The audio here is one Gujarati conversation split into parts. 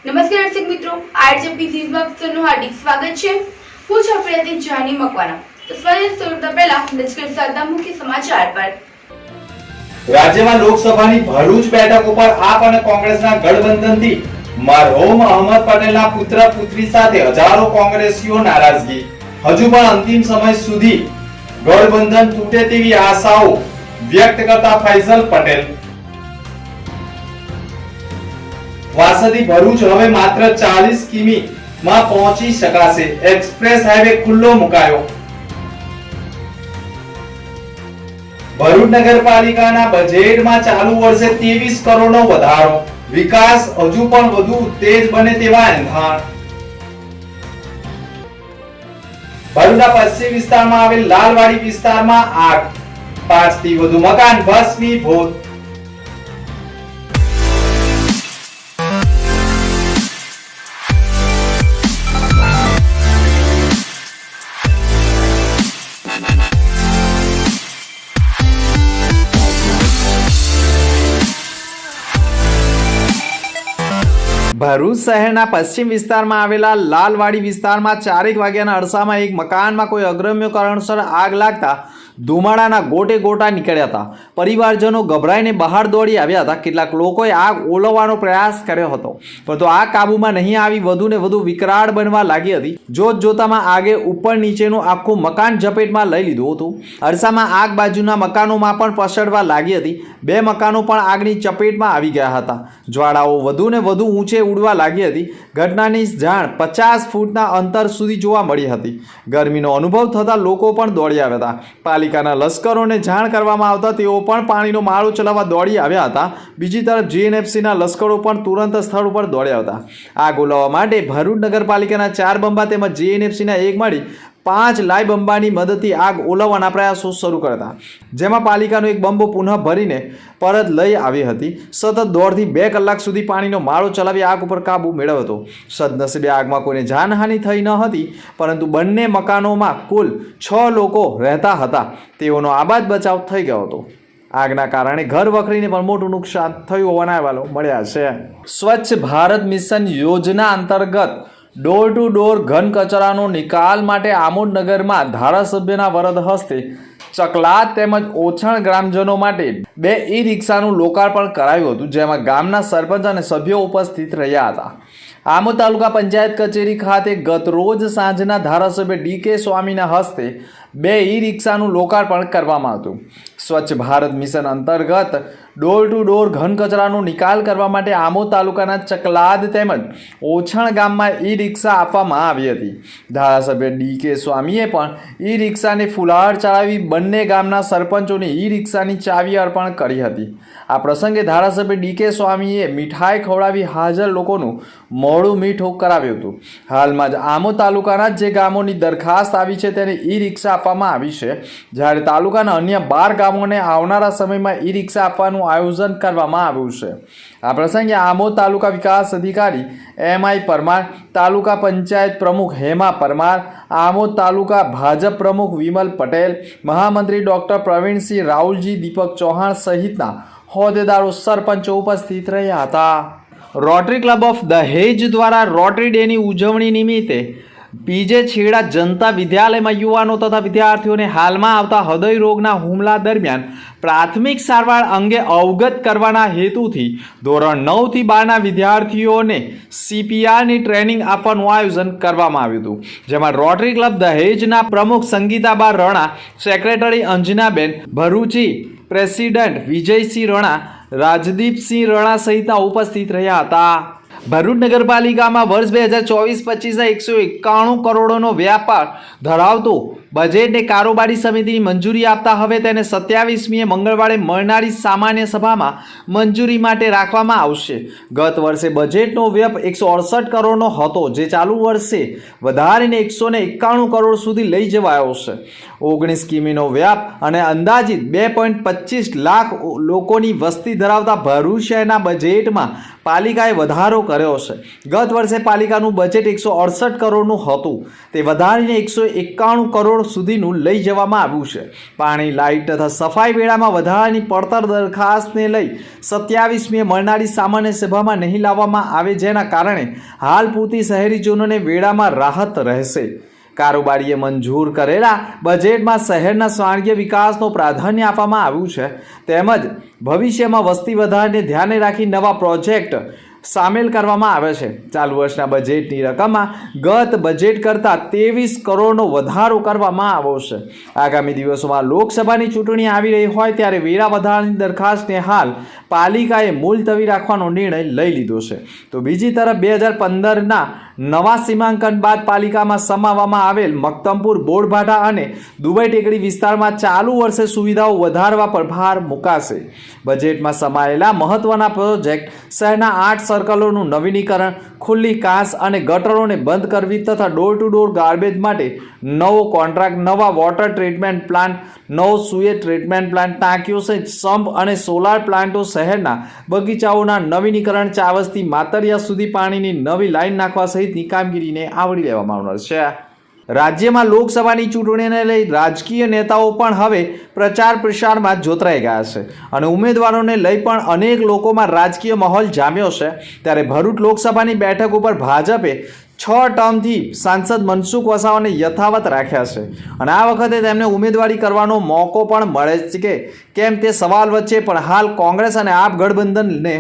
નમસ્કાર દર્શક મિત્રો, આરજેપી ન્યૂઝમાં આપનું હાર્દિક સ્વાગત છે। હું છું પ્રતિક જાની મકવાના। તો સૌથી પહેલા નજર સાદા મુખ્ય સમાચાર પર। રાજ્યમાં લોકસભાની ભરૂચ બેઠક ઉપર આપ અને કોંગ્રેસના ગઠબંધનથી મરહુમ અહમદ પટેલના પુત્ર પુત્રી સાથે હજારો કોંગ્રેસીઓ નારાજગી। હજુ પણ અંતિમ સમય સુધી ગઠબંધન તૂટે તેવી આશાઓ વ્યક્ત કરતા ફૈઝલ પટેલ। વાસદી ભરૂચ હવે માત્ર 40 કિમી માં પહોંચી શકાશે। એક્સપ્રેસ હાઈવે ખુલ્લો મુકાયો। ભરૂચ નગરપાલિકાના બજેટમાં ચાલુ વર્ષે 23 કરોડનો વધારો। વિકાસ હજુ પણ વધુ તેજ બને તેવા એંધાણ। ભરૂચના પશ્ચિમ વિસ્તારમાં આવેલ લાલવાડી વિસ્તારમાં આગ, 5 થી વધુ મકાન ભસ્મીભૂત। ભરૂચ શહેરના પશ્ચિમ વિસ્તારમાં આવેલા લાલવાડી વિસ્તારમાં 4 વાગ્યાના અરસામાં એક મકાનમાં કોઈ અગ્રમ્ય કારણસર આગ લાગતા ધુમાડાના ગોટે ગોટા નીકળ્યા હતા। પરિવારજનો ગભરાઈને બહાર દોડી આવ્યા હતા। કેટલાક લોકોએ આગ ઓલવવાનો પ્રયાસ કર્યો હતો, પરંતુ આગ કાબૂમાં નહીં આવી વધુને વધુ વિકરાળ બનવા લાગી હતી। જોત જોતામાં આગે ઉપર નીચેનું આખું મકાન ઝપેટમાં લઈ લીધું હતું। અરસામાં આગ બાજુના મકાનોમાં પણ પસરવા લાગી હતી। 2 મકાનો પણ આગની ચપેટમાં આવી ગયા હતા। જ્વાળાઓ વધુને વધુ ઊંચે ઉડવા લાગી હતી। ઘટનાની જાણ 50 ફૂટના અંતર સુધી જોવા મળી હતી। ગરમીનો અનુભવ થતા લોકો પણ દોડી આવ્યા હતા। પાલિકાના લશ્કરોને જાણ કરવામાં આવતા તેઓ પણ પાણીનો માળો ચલાવવા દોડી આવ્યા હતા। બીજી તરફ જીએનએફસીના લશ્કરો પણ તુરંત સ્થળ ઉપર દોડ્યા હતા। આગ ઓલવવા માટે ભરૂચ નગરપાલિકાના 4 બંબા તેમજ જીએનએફસીના 1 મળી 5 લાઇવ બંબાની મદદથી આગ ઓલવવાના પ્રયાસો શરૂ કર્યા હતા, જેમાં પાલિકાનો એક બંબો પુનઃ ભરીને પરત લઈ આવી હતી। સતત 1.5 થી 2 કલાક સુધી પાણીનો માળો ચલાવી આગ ઉપર કાબુ મેળવ્યો હતો। સદનસીબે આગમાં કોઈને જાનહાનિ થઈ ન હતી, પરંતુ બંને મકાનોમાં કુલ 6 લોકો રહેતા હતા। તેઓનો આબાદ બચાવ થઈ ગયો હતો। આગના કારણે ઘર વખરીને પણ મોટું નુકસાન થયું હોવાના અહેવાલો મળ્યા છે। સ્વચ્છ ભારત મિશન યોજના અંતર્ગત ડોર ટુ ડોર ઘન કચરાનો નિકાલ માટે આમોદ નગરમાં ધારાસભ્યના વરદ હસ્તે ચકલાદ તેમજ ઓછણ ગ્રામજનો માટે 2 ઈ-રિક્ષાનું લોકાર્પણ કરાયું હતું, જેમાં ગામના સરપંચ અને સભ્યો ઉપસ્થિત રહ્યા હતા। આમોદ તાલુકા પંચાયત કચેરી ખાતે ગત રોજ સાંજના ધારાસભ્ય ડીકે સ્વામીના હસ્તે 2 ઈ-રિક્ષાનું લોકાર્પણ કરવામાં હતું। સ્વચ્છ ભારત મિશન અંતર્ગત ડોર ટુ ડોર ઘન કચરાનો નિકાલ કરવા માટે આમોદ તાલુકાના ચકલાદ તેમજ ઓછણ ગામમાં ઈ-રિક્ષા આપવામાં આવી હતી। ધારાસભ્ય ડીકે સ્વામીએ પણ ઈ-રિક્ષાને ફુલહાર ચડાવી બંને ગામના સરપંચોને ઈ-રિક્ષાની ચાવી અર્પણ કરી હતી। આ પ્રસંગે ધારાસભ્ય ડીકે સ્વામીએ મીઠાઈ ખવડાવી હાજર લોકોનું મોઢું મીઠું કરાવ્યું હતું। હાલમાં જ આમોદ તાલુકાના જે ગામોની દરખાસ્ત આવી છે તેને ઈ-રિક્ષા આપવામાં આવી છે, જ્યારે તાલુકાના અન્ય 12 ગામોને આવનારા સમયમાં ઈ-રિક્ષા આપવાનું આયોજન કરવામાં આવ્યું છે। આ પ્રસંગે આમોદ તાલુકા વિકાસ અધિકારી એમ.આઈ. પરમાર, તાલુકા પંચાયત પ્રમુખ હેમા પરમાર, આમોદ તાલુકા ભાજપ પ્રમુખ વિમલ પટેલ, મહામંત્રી ડોક્ટર પ્રવીણસિંહ રાહુલજી, દીપક ચૌહાણ સહિતના હોદ્દેદારો, સરપંચો ઉપસ્થિત રહ્યા હતા। રોટરી ક્લબ ઓફ દહેજ દ્વારા રોટરી ડેની ઉજવણી નિમિત્તે પીજે છેડા જનતા વિદ્યાલયમાં યુવાનો તથા વિદ્યાર્થીઓને હાલમાં આવતા હૃદય રોગના હુમલા દરમિયાન પ્રાથમિક સારવાર અંગે અવગત કરવાના હેતુથી ધોરણ 9 થી 12ના વિદ્યાર્થીઓને CPRની ટ્રેનિંગ આપવાનું આયોજન કરવામાં આવ્યું હતું, જેમાં રોટરી ક્લબ દહેજના પ્રમુખ સંગીતાબા રણા, સેક્રેટરી અંજનાબેન ભરૂચી, પ્રેસિડેન્ટ વિજયસિંહ રણા, રાજદીપસિંહ રણા સહિતના ઉપસ્થિત રહ્યા હતા। ભરૂચ નગરપાલિકામાં વર્ષ 2024-25ના 191 કરોડનો વ્યાપાર ધરાવતું બજેટને કારોબારી સમિતિની મંજૂરી આપતા હવે તેને 27મીએ મંગળવારે મળનારી સામાન્ય સભામાં મંજૂરી માટે રાખવામાં આવશે। ગત વર્ષે બજેટનો વ્યય 168 કરોડનો હતો, જે ચાલુ વર્ષે વધારીને 191 કરોડ સુધી લઈ જવાયો છે। 19 કિમીનો વ્યાપ અને અંદાજિત 2.25 લાખ લોકોની વસ્તી ધરાવતા ભરૂચ શહેરના બજેટમાં પાલિકાએ વધારો કર્યો કર્યો છે. ગત વર્ષે પાલિકાનું બજેટ 168 કરોડનું હતું, તે વધારીને 191 કરોડ સુધીનું લઈ જવામાં આવ્યું છે. પાણી, લાઇટ તથા સફાઈ વેળામાં વધારાની પડતર દરખાસ્તને લઈ 27મીએ મળનારી સામાન્ય સભામાં નહીં લાવવામાં આવે, જેના કારણે હાલ પૂરતી શહેરીજનોને વેળામાં રાહત રહેશે. કારોબારીએ મંજૂર કરેલા બજેટમાં શહેરના સ્વાસ્થ્ય વિકાસનો પ્રાધાન્ય આપવામાં આવ્યું છે, તેમજ ભવિષ્યમાં વસ્તી વધારને ધ્યાને રાખી નવા પ્રોજેક્ટ સામેલ કરવામાં આવે છે. ચાલુ વર્ષના બજેટની રકમમાં ગત બજેટ કરતાં 23 કરોડનો વધારો કરવામાં આવ્યો છે. આગામી દિવસોમાં લોકસભાની ચૂંટણી આવી રહી હોય ત્યારે વેરા વધારાની દરખાસ્તને હાલ પાલિકાએ મુલતવી રાખવાનો નિર્ણય લઈ લીધો છે. તો બીજી તરફ 2015ના નવા સીમાંકન બાદ પાલિકામાં સમાવવામાં આવેલ મક્તમપુર, બોરભાઠા અને દુબઈ ટેકરી વિસ્તારમાં ચાલુ વર્ષે સુવિધાઓ વધારવા પર ભાર મુકાશે. બજેટમાં સમાયેલા મહત્વના પ્રોજેક્ટ શહેરના 8 સર્કલોનું નવીનીકરણ, ખુલ્લી કાંસ અને ગટરોને બંધ કરવી તથા ડોર ટુ ડોર ગાર્બેજ માટે નવો કોન્ટ્રાક્ટ, નવા વોટર ટ્રીટમેન્ટ પ્લાન્ટ, નવો સુએજ ટ્રીટમેન્ટ પ્લાન્ટ, ટાંકીઓ સહિત સંપ અને સોલાર પ્લાન્ટો, શહેરના બગીચાઓના નવીનીકરણ, ચાવસથી માતરિયા સુધી પાણીની નવી લાઈન નાખવા સહિતની કામગીરીને આવરી લેવામાં આવનાર છે. રાજ્યમાં લોકસભાની ચૂંટણીને લઈ રાજકીય નેતાઓ પણ હવે પ્રચાર પ્રસારમાં જોતરાઈ ગયા છે અને ઉમેદવારોને લઈ પણ અનેક લોકોમાં રાજકીય માહોલ જામ્યો છે. ત્યારે ભરૂચ લોકસભાની બેઠક ઉપર ભાજપે 6 ટર્મથી સાંસદ મનસુખ વસાવાને યથાવત રાખ્યા છે અને આ વખતે તેમને ઉમેદવારી કરવાનો મોકો પણ મળે છે કે કેમ તે સવાલ વચ્ચે પણ હાલ કોંગ્રેસ અને આપ ગઠબંધનને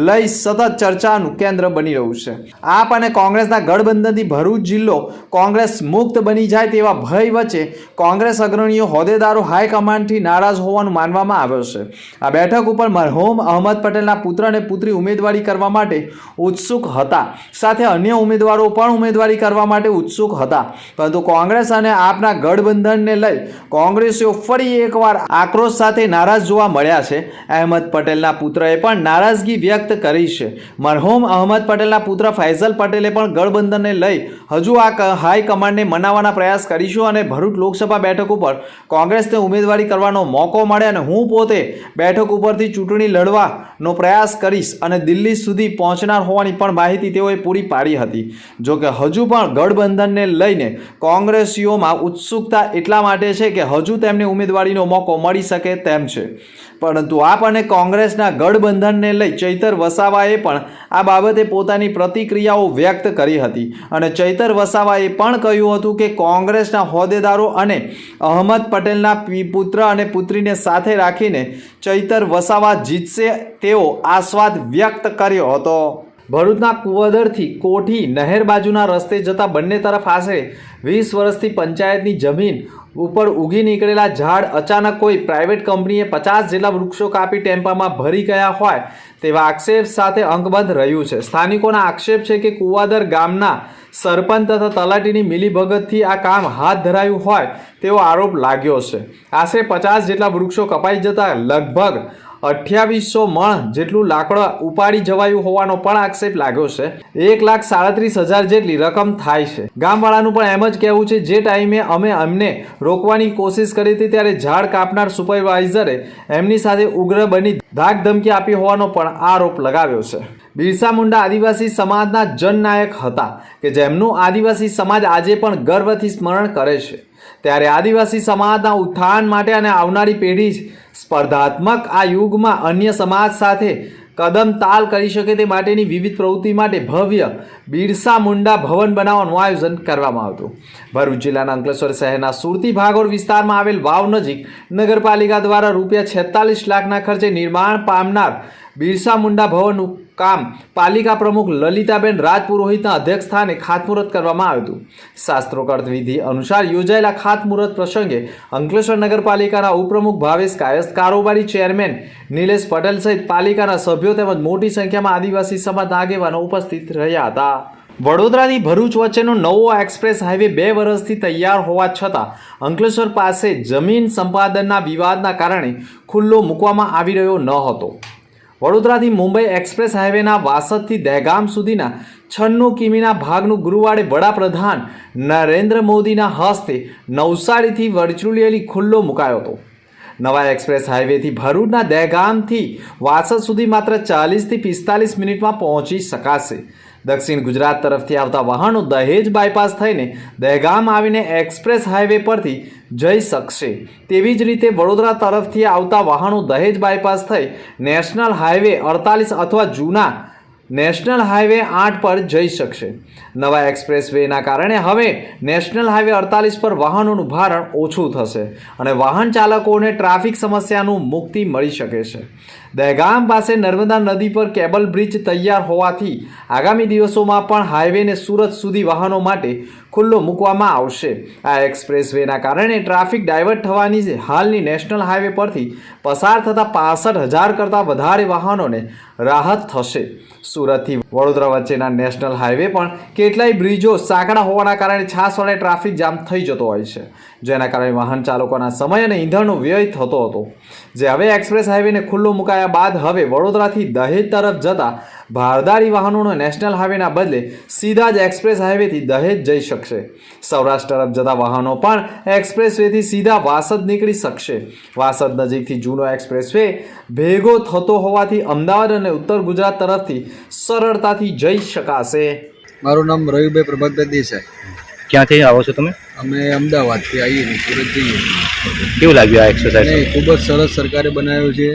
લઈ સતત ચર્ચાનું કેન્દ્ર બની રહ્યું છે. આપ અને કોંગ્રેસના ગઠબંધનથી ભરૂચ જિલ્લો કોંગ્રેસ મુક્ત બની જાય તેવા ભય વચ્ચે કોંગ્રેસ અગ્રણીઓ, હોદ્દેદારો હાઈકમાન્ડથી નારાજ હોવાનું માનવામાં આવ્યું છે. આ બેઠક ઉપર મરહૂમ અહમદ પટેલના પુત્ર અને પુત્રી ઉમેદવારી કરવા માટે ઉત્સુક હતા, સાથે અન્ય ઉમેદવારો પણ ઉમેદવારી કરવા માટે ઉત્સુક હતા, પરંતુ કોંગ્રેસ અને આપના ગઠબંધનને લઈ કોંગ્રેસીઓ ફરી એકવાર આક્રોશ સાથે નારાજ જોવા મળ્યા છે. અહેમદ પટેલના પુત્રએ પણ નારાજગી વ્યક્ત કરી છે. મરહૂમ અહમદ પટેલના પુત્ર ફૈઝલ પટેલે પણ ગઠબંધનને લઈ હજુ આ હાઈકમાન્ડને મનાવવાના પ્રયાસ કરીશું અને ભરૂચ લોકસભા બેઠક ઉપર કોંગ્રેસને ઉમેદવારી કરવાનો મોકો મળે અને હું પોતે બેઠક ઉપરથી ચૂંટણી લડવાનો પ્રયાસ કરીશ અને દિલ્હી સુધી પહોંચનાર હોવાની પણ માહિતી તેઓએ પૂરી પાડી હતી. જોકે હજુ પણ ગઠબંધનને લઈને કોંગ્રેસીઓમાં ઉત્સુકતા એટલા માટે છે કે હજુ તેમને ઉમેદવારીનો મોકો મળી શકે તેમ છે, પરંતુ આપ અને કોંગ્રેસના ગઠબંધનને લઈ ચૈતર વસાવાએ પણ આ બાબતે પોતાની પ્રતિક્રિયાઓ વ્યક્ત કરી હતી અને ચૈતર વસાવાએ પણ કહ્યું હતું કે કોંગ્રેસના હોદ્દેદારો અને અહમદ પટેલના પુત્ર અને પુત્રીને સાથે રાખીને ચૈતર વસાવા જીતશે તેવો આશાવાદ વ્યક્ત કર્યો હતો. ભરૂચના કુવદરથી કોઠી નહેર બાજુના રસ્તે જતા બંને તરફ આશરે 20 વર્ષથી પંચાયતની જમીન ઉપર ઉગી નીકળેલા ઝાડ અચાનક કોઈ પ્રાઇવેટ કંપનીએ 50 જેટલા વૃક્ષો કાપી ટેમ્પામાં ભરી ગયા હોય તેવા આક્ષેપ સાથે અંકબદ્ધ રહ્યું છે. સ્થાનિકોના આક્ષેપ છે કે કુવાદર ગામના સરપંચ તથા તલાટીની મિલીભગતથી આ કામ હાથ ધરાયું હોય તેવો આરોપ લાગ્યો છે. આશરે 50 જેટલા વૃક્ષો કપાઈ જતા લગભગ 2800 મણ જેટલું લાકડું ઉપાડી જવાયું હોવાનો પણ આક્ષેપ લાગ્યો છે. 1,37,000 જેટલી રકમ થાય છે. ગામવાળાનું પણ એમ જ કહેવું છે જે ટાઈમે અમે એમને રોકવાની કોશિશ કરી હતી ત્યારે ઝાડ કાપનાર સુપરવાઇઝરે એમની સાથે ઉગ્ર બની ધાક ધમકી આપી હોવાનો પણ આરોપ લગાવ્યો છે. બિરસા મુંડા આદિવાસી સમાજના જનનાયક હતા કે જેમનું આદિવાસી સમાજ આજે પણ ગર્વથી સ્મરણ કરે છે. ત્યારે આદિવાસી સમાજના ઉત્થાન માટે અને આવનારી પેઢી સ્પર્ધાત્મક આ યુગમાં અન્ય સમાજ સાથે કદમ તાલ કરી શકે તે માટેની વિવિધ પ્રવૃત્તિ માટે ભવ્ય બિરસા મુંડા ભવન બનાવવાનું આયોજન કરવામાં આવતું. ભરૂચ જિલ્લાના અંકલેશ્વર શહેરના સુરતી ભાગોળ વિસ્તારમાં આવેલ વાવ નજીક નગરપાલિકા દ્વારા ₹46 લાખના ખર્ચે નિર્માણ પામનાર બિરસા મુંડા ભવનનું કામ પાલિકા પ્રમુખ લલિતાબેન રાજપુરોહિતના અધ્યક્ષસ્થાને ખાતમુહૂર્ત કરવામાં આવ્યું હતું. શાસ્ત્રોક્ત વિધિ અનુસાર યોજાયેલા ખાતમુહૂર્ત પ્રસંગે અંકલેશ્વર નગરપાલિકાના ઉપપ્રમુખ ભાવેશ કાયસ્થ, કારોબારી ચેરમેન નિલેશ પટેલ સહિત પાલિકાના સભ્યો તેમજ મોટી સંખ્યામાં આદિવાસી સમાજના આગેવાનો ઉપસ્થિત રહ્યા હતા. વડોદરાથી ભરૂચ વચ્ચેનો નવો એક્સપ્રેસ હાઈવે 2 વર્ષથી તૈયાર હોવા છતાં અંકલેશ્વર પાસે જમીન સંપાદનના વિવાદના કારણે ખુલ્લો મૂકવામાં આવી રહ્યો ન હતો. વડોદરાથી મુંબઈ એક્સપ્રેસ હાઈવેના વાસદથી દહેગામ સુધીના 96 કિમીના ભાગનું ગુરુવારે વડાપ્રધાન નરેન્દ્ર મોદીના હસ્તે નવસારીથી વર્ચ્યુઅલી ખુલ્લો મુકાયો હતો. નવા એક્સપ્રેસ હાઈવેથી ભરૂચના દહેગામથી વાસદ સુધી માત્ર 40 થી 45 મિનિટમાં પહોંચી શકાશે. દક્ષિણ ગુજરાત તરફથી આવતા વાહનો દહેજ બાયપાસ થઈને દહેગામ આવીને એક્સપ્રેસ હાઈવે પરથી જઈ શકશે. તેવી જ રીતે વડોદરા તરફથી આવતા વાહનો દહેજ બાયપાસ થઈ નેશનલ હાઈવે 48 અથવા જૂના નેશનલ હાઈવે 8 પર જઈ શકશે. નવા એક્સપ્રેસ વેના કારણે હવે નેશનલ હાઈવે 48 પર વાહનોનું ભારણ ઓછું થશે અને વાહન ચાલકોને ટ્રાફિક સમસ્યાનું મુક્તિ મળી શકે છે. દહેગામ પાસે નર્મદા નદી પર કેબલ બ્રિજ તૈયાર હોવાથી આગામી દિવસોમાં પણ હાઈવેને સુરત સુધી વાહનો માટે ખુલ્લો મૂકવામાં આવશે. આ એક્સપ્રેસ વેના કારણે ટ્રાફિક ડાયવર્ટ થવાની હાલની નેશનલ હાઈવે પરથી પસાર થતા 65,000 કરતાં વધારે વાહનોને રાહત થશે. સુરતથી વડોદરા વચ્ચેના નેશનલ હાઈવે પણ કેટલાય બ્રિજો સાંકડા હોવાના કારણે છાસ વડે ટ્રાફિક જામ થઈ જતો હોય છે, જેના કારણે વાહન ચાલકોના સમય અને ઈંધણનો વ્યય થતો હતો. જે હવે એક્સપ્રેસ હાઈવેને ખુલ્લો મુકાયા બાદ હવે વડોદરાથી દહેજ તરફ જતા ભારદારી વાહનોનો નેશનલ હાઈવેના બદલે સીધા જ એક્સપ્રેસ હાઈવેથી દહેજ જઈ શકશે. સૌરાષ્ટ્ર તરફ જતા વાહનો પણ એક્સપ્રેસ વેથી સીધા વાસદ નીકળી શકશે. વાસદ નજીકથી જૂનો એક્સપ્રેસ વે ભેગો થતો હોવાથી અમદાવાદ અને ઉત્તર ગુજરાત તરફથી સરળતાથી જઈ શકાશે. મારું નામ રવિભાઈ પ્રભાતભાઈ દેસાઈ. ક્યાંથી આવો છો તમે? અમે અમદાવાદથી આવીએ છીએ, સુરત જઈએ. કેવું લાગ્યું આ એક્સરસાઇઝ? નહીં, ખૂબ જ સરસ સરકારે બનાવ્યો છે.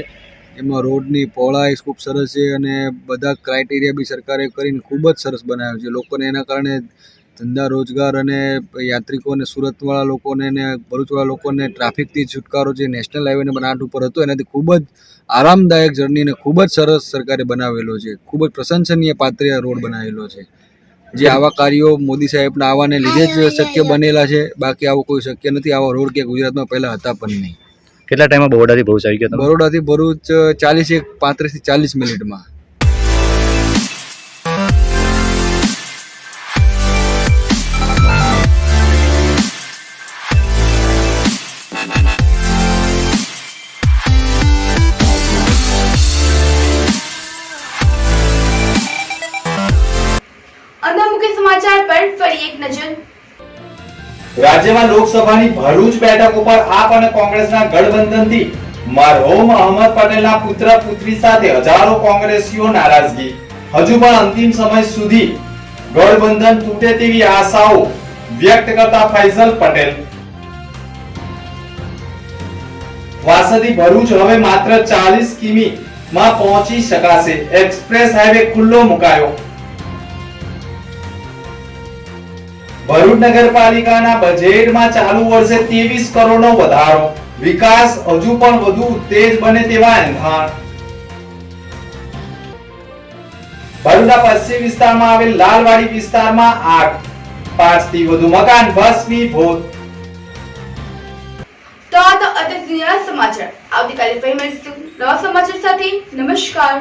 એમાં રોડની પહોળાઈ ખૂબ સરસ છે અને બધા ક્રાઇટેરિયા બી સરકારે કરીને ખૂબ જ સરસ બનાવ્યો છે. લોકોને એના કારણે ધંધા રોજગાર અને યાત્રિકોને, સુરતવાળા લોકોને અને ભરૂચવાળા લોકોને ટ્રાફિકથી છુટકારો છે. નેશનલ હાઈવેને બનાવટ ઉપર હતો, એનાથી ખૂબ જ આરામદાયક જર્નીને ખૂબ જ સરસ સરકારે બનાવેલો છે. ખૂબ જ પ્રશંસનીય પાત્ર રોડ બનાવેલો છે. જે આવા કાર્યો મોદી સાહેબના આવવાને લીધે જ શક્ય બનેલા છે. બાકી આવો કોઈ શક્ય નથી. આવા રોડ કે ગુજરાતમાં પહેલાં હતા પણ નહીં. કેટલા ટાઈમમાં બરોડાથી ભરૂચ આવી ગયા તમે? બરોડાથી ભરૂચ 35 થી 40 મિનિટમાં. અંદા મુખ્ય સમાચાર પર ફરી એક નજર. રાજ્યમાં લોકસભાની ભરૂચ બેઠક ઉપર આપ અને કોંગ્રેસના ગઠબંધનથી મરહુમ અહમદ પટેલના પુત્ર પુત્રી સાથે હજારો કોંગ્રેસીઓ નારાજગી. હજુ પણ અંતિમ સમય સુધી ગઠબંધન તૂટે તેવી આશાઓ વ્યક્ત કરતા ફૈઝલ પટેલ. વાસદથી ભરૂચ હવે માત્ર 40 કિમીમાં પહોંચી શકાશે. એક્સપ્રેસ હાઈવે ખુલ્લો મુકાયો. ભરૂચ નગરપાલિકાના બજેટમાં ચાલુ વર્ષે 23 કરોડનો વધારો. વિકાસ હજુ પણ વધુ તેજ બને તેવા એંધાણ. ભરૂચના પશ્ચિમ વિસ્તારમાં આવેલ લાલવાડી વિસ્તારમાં આગ. 5 થી વધુ મકાન ભસ્મીભૂત. તો આ તો અત્યારના સમાચાર. આવતીકાલે ફરી મળીશું નવા સમાચાર સાથે. નમસ્કાર.